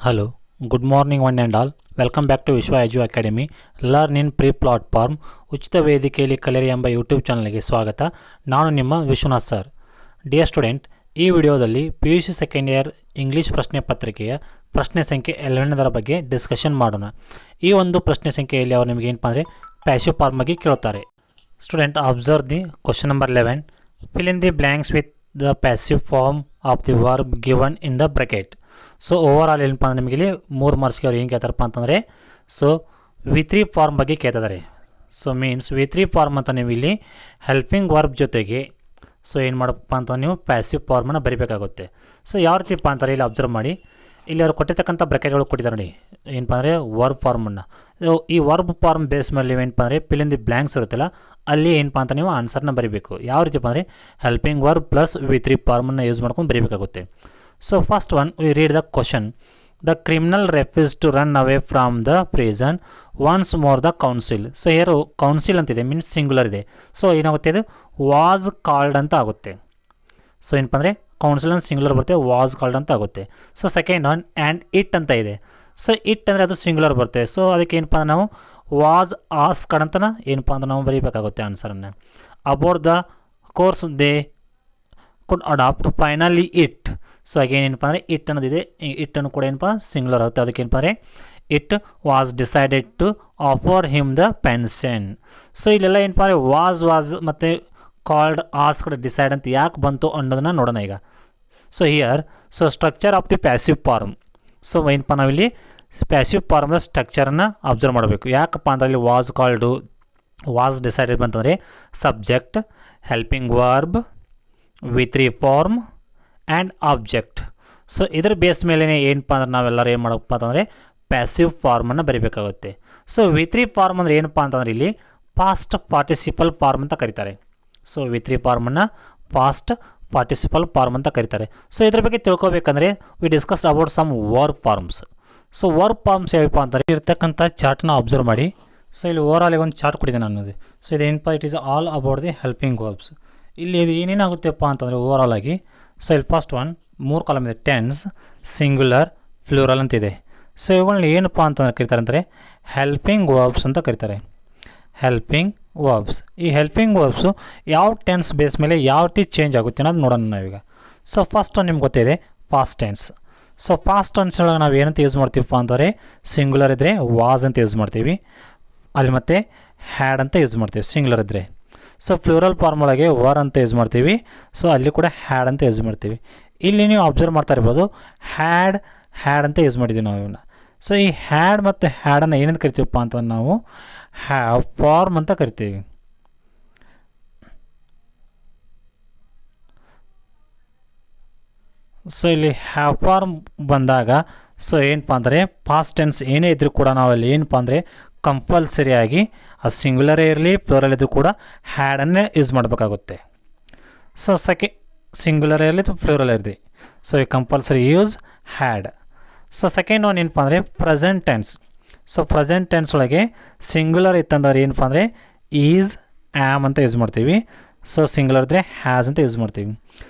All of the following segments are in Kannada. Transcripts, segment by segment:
Hello, good morning one and all. Welcome back to Vishwa Edu academy. Learn in free platform ಉಚಿತ ವೇದಿಕೆಯಲ್ಲಿ ಕಲಿಯಿರಿ ಎಂಬ ಯೂಟ್ಯೂಬ್ ಚಾನಲ್ಗೆ ಸ್ವಾಗತ. ನಾನು ನಿಮ್ಮ ವಿಶ್ವನಾಥ್ ಸರ್. ಡಿಯರ್ ಸ್ಟೂಡೆಂಟ್, ಈ ವಿಡಿಯೋದಲ್ಲಿ PUC ಸೆಕೆಂಡ್ ಇಯರ್ ಇಂಗ್ಲೀಷ್ ಪ್ರಶ್ನೆ ಪತ್ರಿಕೆಯ ಪ್ರಶ್ನೆ ಸಂಖ್ಯೆ 11ರ ಬಗ್ಗೆ ಡಿಸ್ಕಷನ್ ಮಾಡೋಣ. ಈ ಒಂದು ಪ್ರಶ್ನೆ ಸಂಖ್ಯೆಯಲ್ಲಿ ಅವರು ನಿಮಗೆ ಏನಪ್ಪ ಅಂದರೆ ಪ್ಯಾಸಿವ್ ಫಾರ್ಮ್ ಬಗ್ಗೆ ಕೇಳುತ್ತಾರೆ. Student, observe the question number 11. Fill in the blanks with the passive form of the verb given in the bracket. So overall ಏನಪ್ಪ ಅಂದರೆ ನಿಮಗೆ ಇಲ್ಲಿ 3 ಮಾರ್ಕ್ಸ್ಗೆ ಅವ್ರು ಏನು ಕೇಳ್ತಾರಪ್ಪ ಅಂತಂದರೆ V3 ಫಾರ್ಮ್ ಬಗ್ಗೆ ಕೇಳ್ತಿದ್ದಾರೆ. ಮೀನ್ಸ್ V3 ಫಾರ್ಮ್ ಅಂತ ನೀವು ಇಲ್ಲಿ ಹೆಲ್ಪಿಂಗ್ ವರ್ಬ್ ಜೊತೆಗೆ ಏನು ಮಾಡಪ್ಪ ಅಂತ ನೀವು ಪ್ಯಾಸಿವ್ ಫಾರ್ಮನ್ನು ಬರೀಬೇಕಾಗುತ್ತೆ. ಯಾವ ರೀತಿಪ್ಪ ಅಂತಾರೆ ಇಲ್ಲಿ ಅಬ್ಸರ್ವ್ ಮಾಡಿ. ಇಲ್ಲಿ ಅವ್ರು ಕೊಟ್ಟಿರ್ತಕ್ಕಂಥ ಬ್ರಾಕೆಟ್ಗಳು ಕೊಟ್ಟಿದ್ದಾರೆ ನೋಡಿ, ಏನಪ್ಪ ಅಂದರೆ ವರ್ಬ್ ಫಾರ್ಮನ್ನು. ಈ ವರ್ಬ್ ಫಾರ್ಮ್ ಬೇಸ್ ಮೇಲೆ ಏನಪ್ಪ ಅಂದರೆ ಫಿಲ್ ಇನ್ ದಿ ಬ್ಲ್ಯಾಂಕ್ಸ್ ಇರುತ್ತಲ್ಲ, ಅಲ್ಲಿ ಏನಪ್ಪ ಅಂತ ನೀವು ಆನ್ಸರ್ನ ಬರೀಬೇಕು. ಯಾವ ರೀತಿಪ್ಪ ಅಂದರೆ ಹೆಲ್ಪಿಂಗ್ ವರ್ಬ್ ಪ್ಲಸ್ V3 ಫಾರ್ಮನ್ನು ಯೂಸ್ ಮಾಡ್ಕೊಂಡು ಬರೀಬೇಕಾಗುತ್ತೆ. First one, we read the question. The criminal refuse to run away from the prison once more the council. Here council ಅಂತಿದೆ, ಮೀನ್ಸ್ ಸಿಂಗುಲರ್ ಇದೆ. ಏನಾಗುತ್ತೆ, ಇದು ವಾಸ್ ಕಾಲ್ಡ್ ಅಂತ ಆಗುತ್ತೆ. ಏನಪ್ಪ ಅಂದರೆ ಕೌನ್ಸಿಲ್ ಅಂತ ಸಿಂಗುಲರ್ ಬರುತ್ತೆ, ವಾಸ್ ಕಾಲ್ಡ್ ಅಂತ ಆಗುತ್ತೆ. ಸೆಕೆಂಡ್ ಒನ್, ಆ್ಯಂಡ್ ಇಟ್ ಅಂತ ಇದೆ. ಇಟ್ ಅಂದರೆ ಅದು ಸಿಂಗುಲರ್ ಬರುತ್ತೆ. ಅದಕ್ಕೆ ಏನಪ್ಪ ಅಂದ್ರೆ ನಾವು ವಾಸ್ ಆಸ್ಕ್ಡ್ ಅಂತ ಏನಪ್ಪ ಅಂದ್ರೆ ನಾವು ಬರೀಬೇಕಾಗುತ್ತೆ ಆನ್ಸರನ್ನು. About the course they could adapt finally it. Again ಏನಪ್ಪ ಅಂದರೆ ಇಟ್ ಅನ್ನೋದಿದೆ, ಇಟ್ಟನ್ನು ಕೂಡ ಏನಪ್ಪ ಸಿಂಗುಲರ್ ಆಗುತ್ತೆ. ಅದಕ್ಕೆ ಏನಪ್ಪ ಅಂದರೆ it was decided to offer him the pension. ಇಲ್ಲೆಲ್ಲ ಏನಪ್ಪ ಅಂದರೆ ವಾಸ್ ಮತ್ತು ಕಾಲ್ಡ್, ಆಸ್ಕ್ಡ್, ಡಿಸೈಡ್ ಅಂತ ಯಾಕೆ ಬಂತು ಅನ್ನೋದನ್ನು ನೋಡೋಣ ಈಗ. Here structure of the passive form. ಏನಪ್ಪ ನಾವಿಲ್ಲಿ ಪ್ಯಾಸಿವ್ ಫಾರ್ಮ್ನ ಸ್ಟ್ರಕ್ಚರನ್ನು ಅಬ್ಸರ್ವ್ ಮಾಡಬೇಕು. ಯಾಕಪ್ಪ ಅಂದರೆ ಇಲ್ಲಿ ವಾಸ್ ಕಾಲ್ಡು, ವಾಸ್ ಡಿಸೈಡೆಡ್ ಬಂತಂದರೆ subject, helping verb, V3 form and object. ಇದ್ರ ಬೇಸ್ ಮೇಲೆ ಏನಪ್ಪ ಅಂದ್ರೆ ನಾವೆಲ್ಲರೂ ಏನು ಮಾಡಪ್ಪ ಅಂತಂದರೆ ಪ್ಯಾಸಿವ್ ಫಾರ್ಮನ್ನು ಬರೀಬೇಕಾಗುತ್ತೆ. V3 ಫಾರ್ಮ್ ಅಂದರೆ ಏನಪ್ಪ ಅಂತಂದರೆ ಇಲ್ಲಿ ಪಾಸ್ಟ್ ಪಾರ್ಟಿಸಿಪಲ್ ಫಾರ್ಮ್ ಅಂತ ಕರೀತಾರೆ. V3 ಫಾರ್ಮನ್ನು ಪಾಸ್ಟ್ ಪಾರ್ಟಿಸಿಪಲ್ ಫಾರ್ಮ್ ಅಂತ ಕರೀತಾರೆ. ಇದ್ರ ಬಗ್ಗೆ ತಿಳ್ಕೊಬೇಕಂದ್ರೆ we discuss about some verb forms. Verb forms ಯಾವಪ್ಪ ಅಂತಾರೆ ಇರ್ತಕ್ಕಂಥ ಚಾರ್ಟ್ನ ಅಬ್ಸರ್ವ್ ಮಾಡಿ. ಇಲ್ಲಿ ಓವರ್ ಆಲ್ ಒಂದು ಚಾರ್ಟ್ ಕೊಟ್ಟಿದೆ ನನ್ನದು. ಇದೇನಪ್ಪ, it is all about the helping verbs. ಇಲ್ಲಿ ಇದು ಏನೇನಾಗುತ್ತೆಪ್ಪ ಅಂತಂದರೆ ಓವರ್ ಆಲ್ ಆಗಿ ಇಲ್ಲಿ ಫಸ್ಟ್ ಒನ್ 3 ಕಾಲಮ್ ಇದೆ, ಟೆನ್ಸ್, ಸಿಂಗ್ಯುಲರ್, ಫ್ಲೂರಲ್ ಅಂತಿದೆ. ಇವುಗಳನ್ನ ಏನಪ್ಪ ಅಂತಂದ್ರೆ ಕರೀತಾರೆ ಅಂದರೆ ಹೆಲ್ಪಿಂಗ್ ವರ್ಬ್ಸ್ ಅಂತ ಕರೀತಾರೆ. Helping verbs. ಈ ಹೆಲ್ಪಿಂಗ್ ವರ್ಬ್ಸು ಯಾವ ಟೆನ್ಸ್ ಬೇಸ್ ಮೇಲೆ ಯಾವ ರೀತಿ ಚೇಂಜ್ ಆಗುತ್ತೆ ಅನ್ನೋದು ನೋಡೋಣ ನಾವೀಗ. ಫಸ್ಟ್ ಒನ್ ನಿಮ್ಗೆ ಗೊತ್ತಿದೆ ಫಾಸ್ಟ್ ಟೆನ್ಸ್. ಫಾಸ್ಟ್ ಟೆನ್ಸ್ ಒಳಗೆ ನಾವು ಏನಂತ ಯೂಸ್ ಮಾಡ್ತೀವಪ್ಪ ಅಂತಂದರೆ ಸಿಂಗ್ಯುಲರ್ ಇದ್ದರೆ ವಾಸ್ ಅಂತ ಯೂಸ್ ಮಾಡ್ತೀವಿ, ಅಲ್ಲಿ ಮತ್ತು ಹ್ಯಾಡ್ ಅಂತ ಯೂಸ್ ಮಾಡ್ತೀವಿ ಸಿಂಗ್ಯುಲರ್ ಇದ್ದರೆ. ಫ್ಲೂರಲ್ ಫಾರ್ಮ್ ಒಳಗೆ ವರ್ ಅಂತ ಯೂಸ್ ಮಾಡ್ತೀವಿ, ಅಲ್ಲಿ ಕೂಡ ಹ್ಯಾಡ್ ಅಂತ ಯೂಸ್ ಮಾಡ್ತೀವಿ. ಇಲ್ಲಿ ನೀವು ಅಬ್ಸರ್ವ್ ಮಾಡ್ತಾ ಇರ್ಬೋದು, ಹ್ಯಾಡ್ ಅಂತ ಯೂಸ್ ಮಾಡಿದ್ದೀವಿ ನಾವು ಇವನ್ನ. ಈ ಹ್ಯಾಡ್ ಮತ್ತು ಹ್ಯಾಡನ್ನು ಏನಂತ ಕರಿತೀವಪ್ಪ ಅಂತಂದ್ರೆ ನಾವು ಹ್ಯಾವ್ ಫಾರ್ಮ್ ಅಂತ ಕರಿತೀವಿ. ಇಲ್ಲಿ ಹ್ಯಾವ್ ಫಾರ್ಮ್ ಬಂದಾಗ ಏನಪ್ಪ ಅಂದರೆ ಪಾಸ್ಟ್ ಟೆನ್ಸ್ ಏನೇ ಇದ್ದರೂ ಕೂಡ ನಾವಲ್ಲಿ ಏನಪ್ಪ ಅಂದರೆ ಕಂಪಲ್ಸರಿಯಾಗಿ ಆ ಸಿಂಗ್ಯುಲರೇ ಇರಲಿ ಫ್ಲೋರಲ್ ಇದ್ದರೂ ಕೂಡ ಹ್ಯಾಡನ್ನೇ ಯೂಸ್ ಮಾಡಬೇಕಾಗುತ್ತೆ. ಸಿಂಗ್ಯುಲರ್ ಇರಲಿ ಫ್ಲೋರಲ್ ಇರಲಿ, ಈ compulsory use had. Second one ಏನಪ್ಪ ಅಂದರೆ ಪ್ರೆಸೆಂಟ್ ಟೆನ್ಸ್. ಪ್ರೆಸೆಂಟ್ ಟೆನ್ಸ್ ಒಳಗೆ ಸಿಂಗ್ಯುಲರ್ ಇತ್ತಂದ್ರೆ ಏನಪ್ಪ ಅಂದರೆ ಈಸ್, ಆ್ಯಮ್ ಅಂತ ಯೂಸ್ ಮಾಡ್ತೀವಿ. ಸಿಂಗ್ಯುಲರ್ ಇದ್ದರೆ ಹ್ಯಾಸ್ ಅಂತ ಯೂಸ್ ಮಾಡ್ತೀವಿ.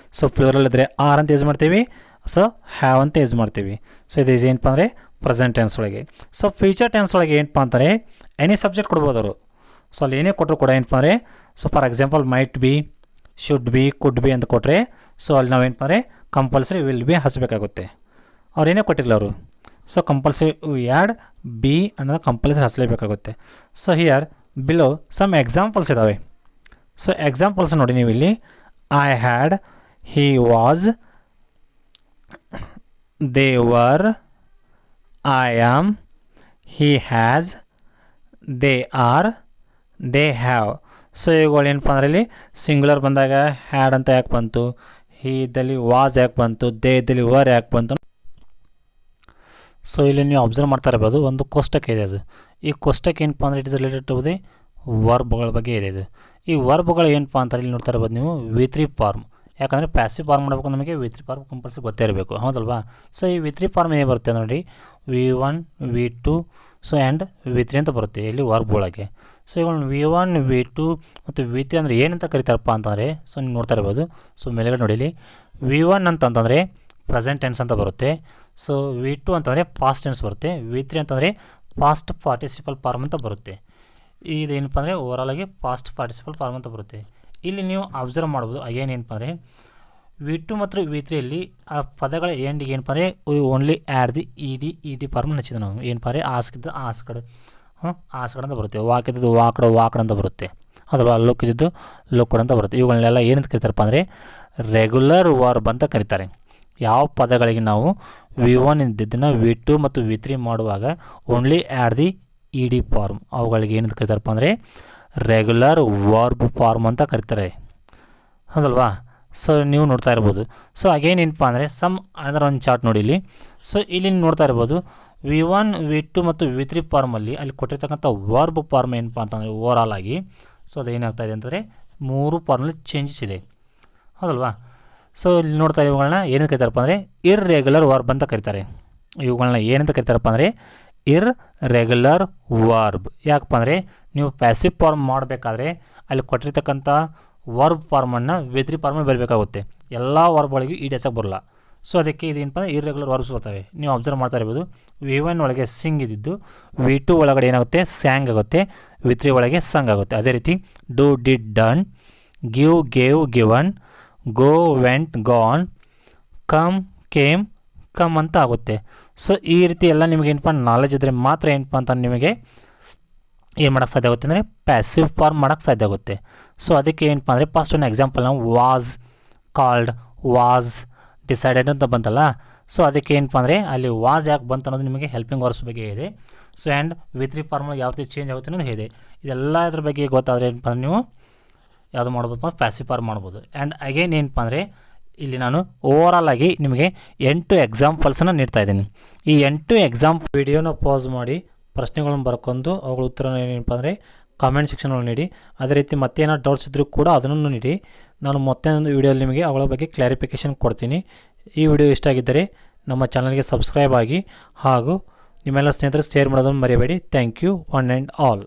ಫ್ಲೋರಲ್ ಇದ್ದರೆ ಆರ್ ಅಂತ ಯೂಸ್ ಮಾಡ್ತೀವಿ, ಹ್ಯಾವ್ ಅಂತ ಯೂಸ್ ಮಾಡ್ತೀವಿ. ಇದು ಏನಪ್ಪ ಅಂದರೆ ಪ್ರೆಸೆಂಟ್ ಟೆನ್ಸ್ ಒಳಗೆ. ಫ್ಯೂಚರ್ ಟೆನ್ಸ್ ಒಳಗೆ ಏನಪ್ಪ ಅಂತಾರೆ ಎನಿ ಸಬ್ಜೆಕ್ಟ್ ಕೊಡ್ಬೋದು ಅವರು. ಅಲ್ಲಿ ಏನೇ ಕೊಟ್ಟರು ಕೂಡ ಏನಪ್ಪ ಅಂದರೆ for example might be, should be, could be ಅಂತ ಕೊಟ್ಟರೆ ಅಲ್ಲಿ ನಾವು ಏನಪ್ಪ ಅಂದರೆ ಕಂಪಲ್ಸರಿ ವಿಲ್ ಬಿ ಹಚ್ಚಬೇಕಾಗುತ್ತೆ. ಅವ್ರು ಏನೇ ಕೊಟ್ಟಿರಲಿಲ್ಲ ಅವರು. ಕಂಪಲ್ಸರಿ ಆ್ಯಡ್ ಬಿ ಅನ್ನೋದು ಕಂಪಲ್ಸರಿ ಹಚ್ಚಲೇಬೇಕಾಗುತ್ತೆ. ಹಿಯರ್ ಬಿಲೋ ಸಮ್ ಎಕ್ಸಾಂಪಲ್ಸ್ ಇದ್ದಾವೆ. ಎಕ್ಸಾಂಪಲ್ಸ್ ನೋಡಿ ನೀವು ಇಲ್ಲಿ. I had, he was, they were, I am, he has, they are, they have. ಇವುಗಳು ಏನಪ್ಪ ಅಂದರೆ ಇಲ್ಲಿ ಸಿಂಗ್ಯುಲರ್ ಬಂದಾಗ ಹ್ಯಾಡ್ ಅಂತ ಯಾಕೆ ಬಂತು, ಹಿ ಇದ್ದಲ್ಲಿ ವಾಸ್ ಯಾಕೆ ಬಂತು, ದೇ ಇದ್ದಲ್ಲಿ ವರ್ ಯಾಕೆ ಬಂತು. ಇಲ್ಲಿ ನೀವು ಅಬ್ಸರ್ವ್ ಮಾಡ್ತಾ ಇರ್ಬೋದು, ಒಂದು ಕೋಷ್ಟಕ ಇದೆ. ಅದು ಈ ಕೋಷ್ಟಕ ಏನಪ್ಪ ಅಂದರೆ it is related to the ವರ್ಬ್ಗಳ ಬಗ್ಗೆ ಇದೆ. ಇದು ಈ ವರ್ಬ್ಗಳು ಏನಪ್ಪ ಅಂತಾರೆ ಇಲ್ಲಿ ನೋಡ್ತಾ ಇರ್ಬೋದು ನೀವು V3 ಫಾರ್ಮ್. ಯಾಕಂದರೆ ಪ್ಯಾಸಿವ್ ಫಾರ್ಮ್ ಮಾಡಬೇಕು ನಮಗೆ V3 ಫಾರ್ಮ್ ಕಂಪಲ್ಸರಿ ಗೊತ್ತೇ ಇರಬೇಕು, ಹೌದಲ್ವಾ. ಈ V3 ಫಾರ್ಮ್ ಏನು ಬರುತ್ತೆ ನೋಡಿ, V1, V2 ಆ್ಯಂಡ್ V3 ಅಂತ ಬರುತ್ತೆ ಇಲ್ಲಿ ವರ್ಬ್ ಒಳಗೆ. ಇವುಗಳನ್ನ V1, V2 ಮತ್ತು V3 ಅಂದರೆ ಏನಂತ ಕರೀತಾರಪ್ಪ ಅಂತಂದರೆ ನೀವು ನೋಡ್ತಾ ಇರ್ಬೋದು. ಮೇಲೆಗಡೆ ನೋಡಿ ಇಲ್ಲಿ V1 ಅಂತಂದರೆ ಪ್ರೆಸೆಂಟ್ ಟೆನ್ಸ್ ಅಂತ ಬರುತ್ತೆ. ಸೊ V2 ಅಂತಂದರೆ ಪಾಸ್ಟ್ ಟೆನ್ಸ್ ಬರುತ್ತೆ, V3 ಅಂತಂದರೆ ಪಾಸ್ಟ್ ಪಾರ್ಟಿಸಿಪಲ್ ಫಾರ್ಮ್ ಅಂತ ಬರುತ್ತೆ. ಇದೇನಪ್ಪ ಅಂದರೆ ಓವರಾಲಾಗಿ ಪಾಸ್ಟ್ ಪಾರ್ಟಿಸಿಪಲ್ ಫಾರ್ಮ್ ಅಂತ ಬರುತ್ತೆ. ಇಲ್ಲಿ ನೀವು ಅಬ್ಸರ್ವ್ ಮಾಡ್ಬೋದು ಅಗೇನ್ ಏನಪ್ಪ ಅಂದರೆ V2 ಮತ್ತು V3ಯಲ್ಲಿ ಆ ಪದಗಳ ಎಂಡಿಗೆ ಏನಪ್ಪ ಅಂದರೆ only add the E D form ಹಚ್ಚಿದ ನಾವು ಏನಪ್ಪ ಅಂದರೆ ಆಸ್ಕಿದ್ದು ಆಸ್ಕಡ್ ಆಸ್ಕಡ್ ಅಂತ ಬರುತ್ತೆ, ವಾಕಿದ್ದು ವಾಕಡ್ ಅಂತ ಬರುತ್ತೆ, ಅದಲ್ವಾ ಲುಕ್ ಇದ್ದಿದ್ದು ಲುಕ್ಕಡ್ ಅಂತ ಬರುತ್ತೆ. ಇವುಗಳನ್ನೆಲ್ಲ ಏನಂತ ಕರೀತಾರಪ್ಪ ಅಂದರೆ ರೆಗ್ಯುಲರ್ ವರ್ಬ್ ಅಂತ ಕರೀತಾರೆ. ಯಾವ ಪದಗಳಿಗೆ ನಾವು V1 ಇದ್ದಿದ್ದನ್ನು V2 ಮತ್ತು V3 ಮಾಡುವಾಗ only add the E D form ಅವುಗಳಿಗೆ ಏನಂತ ಕರೀತಾರಪ್ಪ ಅಂದರೆ ರೆಗ್ಯುಲರ್ ವರ್ಬ್ ಫಾರ್ಮ್ ಅಂತ ಕರೀತಾರೆ, ಹೌದಲ್ವಾ. ಸೊ ನೀವು ನೋಡ್ತಾ ಇರ್ಬೋದು. ಸೊ ಅಗೇನ್ ಏನಪ್ಪ ಅಂದರೆ ಸಮ್ ಅದರ ಒಂದು ಚಾರ್ಟ್ ನೋಡಿ ಇಲ್ಲಿ. ಸೊ ಇಲ್ಲಿ ನೋಡ್ತಾ ಇರ್ಬೋದು V1 V2 ಮತ್ತು V3 ಫಾರ್ಮಲ್ಲಿ ಅಲ್ಲಿ ಕೊಟ್ಟಿರ್ತಕ್ಕಂಥ ವರ್ಬ್ ಫಾರ್ಮ್ ಏನಪ್ಪ ಅಂತಂದರೆ ಓವರಾಲ್ ಆಗಿ ಸೊ ಅದು ಏನಾಗ್ತಾ ಇದೆ ಅಂತಂದರೆ 3 ಫಾರ್ಮಲ್ಲಿ ಚೇಂಜಸ್ ಇದೆ, ಹೌದಲ್ವಾ. ಸೊ ಇಲ್ಲಿ ನೋಡ್ತಾ ಇವುಗಳನ್ನ ಏನಂತ ಕರೀತಾರಪ್ಪ ಅಂದರೆ ಇರ್ರೆಗ್ಯುಲರ್ ವರ್ಬ್ ಅಂತ ಕರೀತಾರೆ. ಇವುಗಳನ್ನ ಏನಂತ ಕರೀತಾರಪ್ಪ ಅಂದರೆ ಇರ್ರೆಗ್ಯುಲರ್ ವರ್ಬ್. ಯಾಕಪ್ಪ ಅಂದರೆ ನೀವು ಪ್ಯಾಸಿವ್ ಫಾರ್ಮ್ ಮಾಡಬೇಕಾದ್ರೆ ಅಲ್ಲಿ ಕೊಟ್ಟಿರ್ತಕ್ಕಂಥ ವರ್ಬ್ ಫಾರ್ಮನ್ನು V3 ಫಾರ್ಮಲ್ಲಿ ಬರಬೇಕಾಗುತ್ತೆ. ಎಲ್ಲ ವರ್ಬ್ಗಳಿಗೂ ಈ ಡೆಸಕ್ಕೆ ಬರೋಲ್ಲ. ಸೊ ಅದಕ್ಕೆ ಇದೇನಪ್ಪ ಅಂದರೆ ಇರ್ರೆಗ್ಯುಲರ್ ವರ್ಬ್ಸ್ ಬರ್ತವೆ. ನೀವು ಅಬ್ಸರ್ವ್ ಮಾಡ್ತಾ ಇರ್ಬೋದು V1 ಒಳಗೆ ಸಿಂಗ್ ಇದ್ದಿದ್ದು V2 ಒಳಗಡೆ ಏನಾಗುತ್ತೆ ಸ್ಯಾಂಗ್ ಆಗುತ್ತೆ, V3 ಒಳಗೆ ಸಂಗ್ ಆಗುತ್ತೆ. ಅದೇ ರೀತಿ do did done, give gave given, go went gone, come came come ಅಂತ ಆಗುತ್ತೆ. ಸೊ ಈ ರೀತಿ ಎಲ್ಲ ನಿಮಗೆ ಏನಪ್ಪ ನಾಲೆಜ್ ಇದ್ದರೆ ಮಾತ್ರ ಏನಪ್ಪ ಅಂತ ನಿಮಗೆ ಏನು ಮಾಡೋಕ್ಕೆ ಸಾಧ್ಯ ಆಗುತ್ತೆ ಅಂದರೆ ಪ್ಯಾಸಿವ್ ಫಾರ್ಮ್ ಮಾಡೋಕ್ಕೆ ಸಾಧ್ಯ ಆಗುತ್ತೆ. ಸೊ ಅದಕ್ಕೆ ಏನಪ್ಪ ಅಂದರೆ ಫಸ್ಟ್ ಒಂದು ಎಕ್ಸಾಂಪಲ್ ನಾವು ವಾಸ್ ಕಾಲ್ಡ್, ವಾಸ್ ಡಿಸೈಡೆಡ್ ಅಂತ ಬಂತಲ್ಲ. ಸೊ ಅದಕ್ಕೆ ಏನಪ್ಪ ಅಂದರೆ ಅಲ್ಲಿ ವಾಸ್ ಯಾಕೆ ಬಂತು ಅನ್ನೋದು ನಿಮಗೆ ಹೆಲ್ಪಿಂಗ್ ವರ್ಬ್ಸ್ ಬಗ್ಗೆ ಇದೆ. ಸೊ ಆ್ಯಂಡ್ V3 ಫಾರ್ಮ್ ಯಾವ ರೀತಿ ಚೇಂಜ್ ಆಗುತ್ತೆ ಅನ್ನೋದು ಇದೆ. ಇದೆಲ್ಲ ಇದ್ರ ಬಗ್ಗೆ ಗೊತ್ತಾದರೆ ಏನಪ್ಪ ಅಂದರೆ ನೀವು ಯಾವುದು ಮಾಡ್ಬೋದು ಪ್ಯಾಸಿವ್ ಫಾರ್ಮ್ ಮಾಡ್ಬೋದು. ಆ್ಯಂಡ್ ಅಗೇನ್ ಏನಪ್ಪ ಅಂದರೆ ಇಲ್ಲಿ ನಾನು ಓವರಾಲ್ ಆಗಿ ನಿಮಗೆ 8 ಎಕ್ಸಾಂಪಲ್ಸನ್ನು ನೀಡ್ತಾ ಇದ್ದೀನಿ. ಈ 8 ಎಕ್ಸಾಂಪಲ್ ವಿಡಿಯೋನ ಪಾಸ್ ಮಾಡಿ ಪ್ರಶ್ನೆಗಳನ್ನು ಬರ್ಕೊಂಡು ಅವುಗಳ ಉತ್ತರ ಏನಪ್ಪ ಅಂದರೆ ಕಾಮೆಂಟ್ ಸೆಕ್ಷನಲ್ಲಿ ನೀಡಿ. ಅದೇ ರೀತಿ ಮತ್ತೇನಾದ್ರು ಡೌಟ್ಸ್ ಇದ್ದರೂ ಕೂಡ ಅದನ್ನು ನೀಡಿ. ನಾನು ಮತ್ತೊಂದು ವಿಡಿಯೋದಲ್ಲಿ ನಿಮಗೆ ಅವುಗಳ ಬಗ್ಗೆ ಕ್ಲಾರಿಫಿಕೇಷನ್ ಕೊಡ್ತೀನಿ. ಈ ವಿಡಿಯೋ ಇಷ್ಟ ಆಗಿದ್ದರೆ ನಮ್ಮ ಚಾನಲ್ಗೆ ಸಬ್ಸ್ಕ್ರೈಬ್ ಆಗಿ ಹಾಗೂ ನಿಮ್ಮೆಲ್ಲ ಸ್ನೇಹಿತರು ಶೇರ್ ಮಾಡೋದನ್ನು ಮರಿಬೇಡಿ. Thank you one and all.